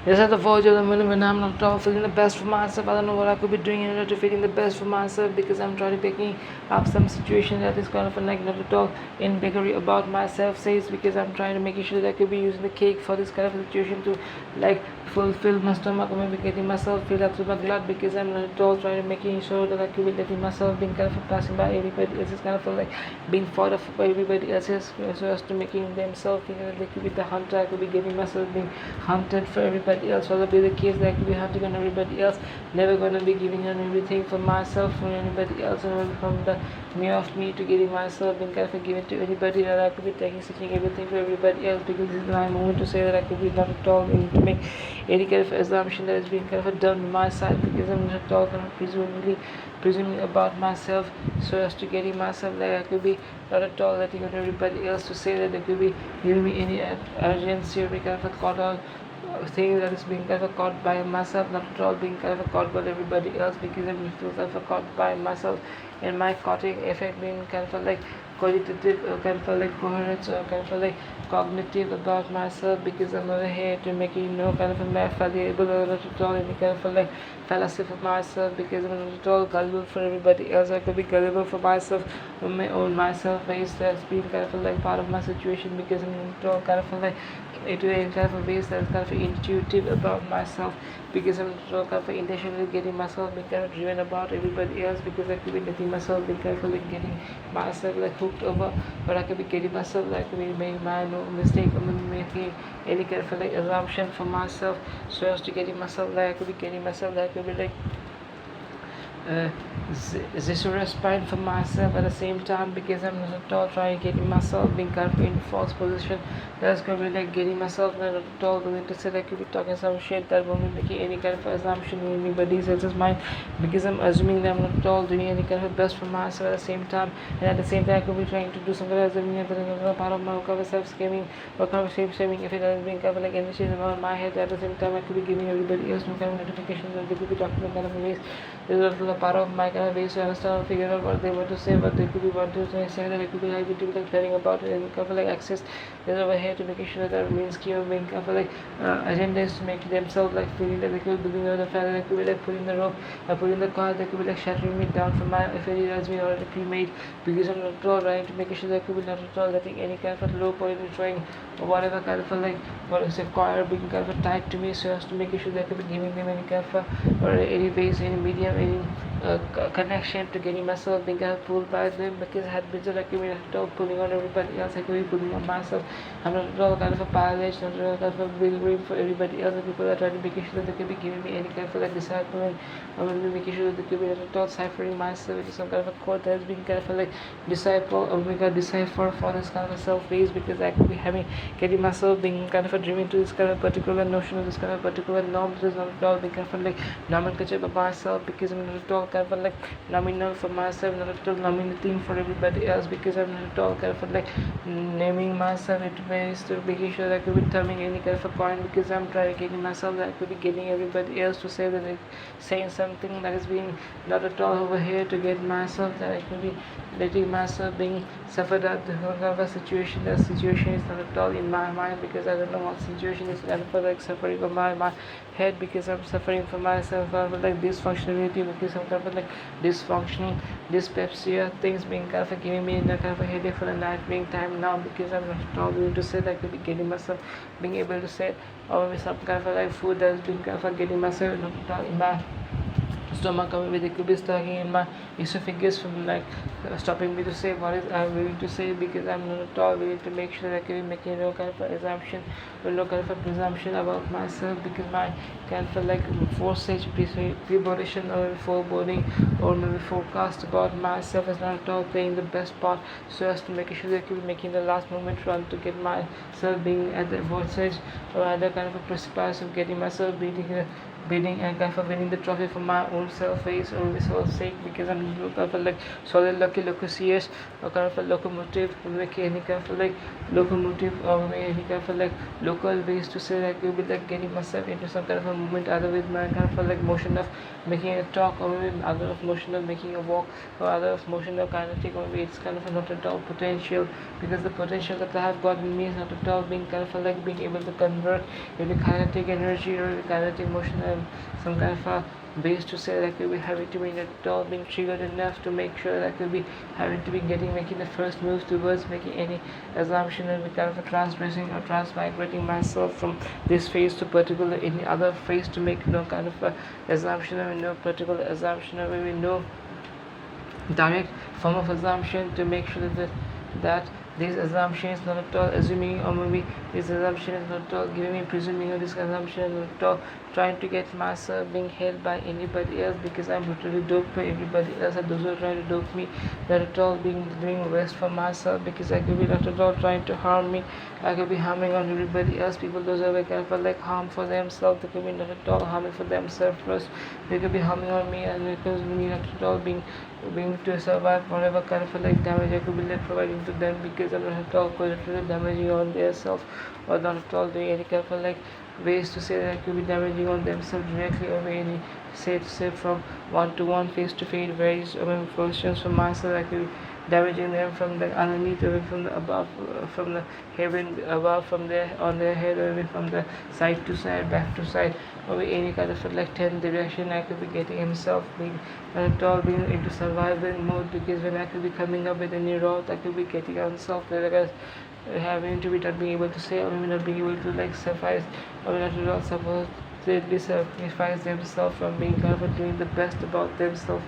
Just at the verge of the moon when I'm not at all feeling the best for myself. I don't know what I could be doing in order to feeling the best for myself because I'm trying to picking up some situation that is kind of like not at all in bakery about myself says because I'm trying to making sure that I could be using the cake for this kind of situation to like fulfill my stomach or maybe getting myself filled up to my blood because I'm not at all trying to making sure that I could be letting myself being kind of passing by everybody else's kind of like being fought off by everybody else's so as to making themselves think that they could be the hunter. I could be getting myself being hunted for everybody else. Will be the case that I could be hunting on everybody else, never gonna be giving on everything for myself for anybody else, and from the me of me to getting myself being kind of given to anybody that I could be taking searching everything for everybody else because this is my moment to say that I could be not at all going to make any kind of assumption that is being kind of done on my side because I'm not at all kind of presuming about myself so as to getting myself like I could be not at all letting on everybody else to say that they could be giving me any urgency or be kind of a caught out thing that is being kind of caught by myself, not at all being kind of caught by everybody else because I'm still kind of caught by myself and my caughting effect being kind of like qualitative or kind of like coherence or kind of like cognitive about myself because I'm over here to make kind of a valuable or not at all any kind of like fallacy for myself because I'm not at all gullible for everybody else. I could be gullible for myself on my own myself based as being kind of like part of my situation because I'm not at all kind of like into a kind of a ways that is kind of intuitive about myself because I'm so kind of intentionally getting myself being kind of driven about everybody else because I could be letting myself be kind of like getting myself like hooked over or I could be getting myself like making my no mistake or making any kind of like assumption for myself so as to getting myself like I could be getting myself like I could be like uh, zero spine for myself at the same time because I'm not at all trying getting myself being kind of in false position that's going to be like getting myself not at all going to say like could be talking some shit that won't be making any kind of assumption in anybody else's mind because I'm assuming that I'm not at all doing any kind of best for myself at the same time and at the same time I could be trying to do some kind of assuming that another part of my kind of self-scamming or kind of shame-shaming if it doesn't being kind of like any shit about my head at the same time I could be giving everybody else no kind of notifications that they could be talking about kind of ways this is also a part of my kind of ways to understand or figure out what they want to say, what they could be wanting to say, that I could be like like caring about it and kind of like access is over here to making sure that their main scheme of being kind of like agenda is to make themselves like feeling that they could be doing the fact that they could be like putting the rope, putting the car, they could be like shattering me down from my if it has been already pre-made because I'm not at all trying to make sure that I could be not at all letting any kind of low point in trying or whatever kind of like what is a choir being kind of tied to me so as to make sure that I could be giving them any kind of or any base, any medium, any connection to getting myself being pulled by them because I had been so lucky when I was pulling on everybody else, I could be pulling on myself. I'm not at all kind of a pilot, not at all kind of a big room for everybody else. The people that are trying to make sure that they can be giving me any kind of like discipline. I'm going to be making sure that they can be not at all ciphering myself into some kind of a code that has been kind of a like disciple or make a decipher for this kind of a self base because I could be having getting myself being kind of a driven to this kind of particular notion of this kind of particular norm that is not at all being kind of like nomenclature by myself because I'm not at all kind of like nominal for myself, not at all nominating for everybody else because I'm not at all kind of like naming myself into ways to making sure that I could be turning any kind of a coin because I'm trying to getting myself that I could be getting everybody else to say that they're saying something that is being not at all over here to get myself that I could be letting myself being suffered at the whole kind of a situation. That situation is not at all in my mind because I don't know what situation is kind of like suffering on my head because I'm suffering for myself kind of like dysfunctionality because I'm kind of like dysfunctional dyspepsia things being kind of giving me a kind of a headache for the night being time now because I'm not at all going to say that I could be getting myself being able to say or maybe some kind of like food that's been kind of getting myself not at all in my stomach or maybe they could be stuck in my esophagus from like stopping me to say what is I'm willing to say because I'm not at all willing to make sure that I can be making no kind of an assumption or no kind of a presumption about myself because my kind of like foresage premonition or foreboding or maybe forecast about myself is not at all playing the best part so as to make sure that I can be making the last moment run to get myself being at the vortex or at the kind of a precipice of getting myself being winning and kind of winning the trophy for my own self face or self sake, because I'm kind of like solid lucky locucius or kind of a locomotive, make any kind of like locomotive or any kind of like local ways to say like you'll be like getting myself into some kind of a movement, either with my kind of like motion of making a talk, or maybe other of motion of making a walk, or other of motion of kinetic, or maybe it's kind of not at all potential, because the potential that I have got in me is not at all being kind of like being able to convert into kinetic energy or kinetic motion and some kind of a base to say that we'll be having to be at all being triggered enough to make sure that we'll be having to be making the first move towards making any assumption and be kind of a transgressing or transmigrating myself from this phase to particular any other phase to make no kind of a assumption or no particular assumption or maybe no direct form of assumption, to make sure that this assumption is not at all assuming, or maybe this assumption is not at all giving me presuming, or this assumption is not at all trying to get myself being held by anybody else, because I'm totally doped by everybody else, and those who are trying to dope me, not at all being doing best for myself, because I could be not at all trying to harm me, I could be harming on everybody else. People those are kind of like harm for themselves, they could be not at all harming for themselves first, they could be harming on me, and because me not at all being to survive whatever kind of like damage I could be like providing to them, because I'm not at all collateral damaging on their self, or not at all doing any kind of like ways to say that I could be damaging on themselves directly, or any say to say from one to one, face to face, various questions from myself, I could be damaging them from the underneath, or from the above, from the heaven above, from their on their head, or even from the side to side, back to side, or any kind of like 10 direction I could be getting himself being not at all being into survival mode, because when I could be coming up with any route I could be getting on self like having to be not being able to say, or maybe not being able to like suffice, or not at all supposed to sacrifice themselves from being kind of doing the best about themselves.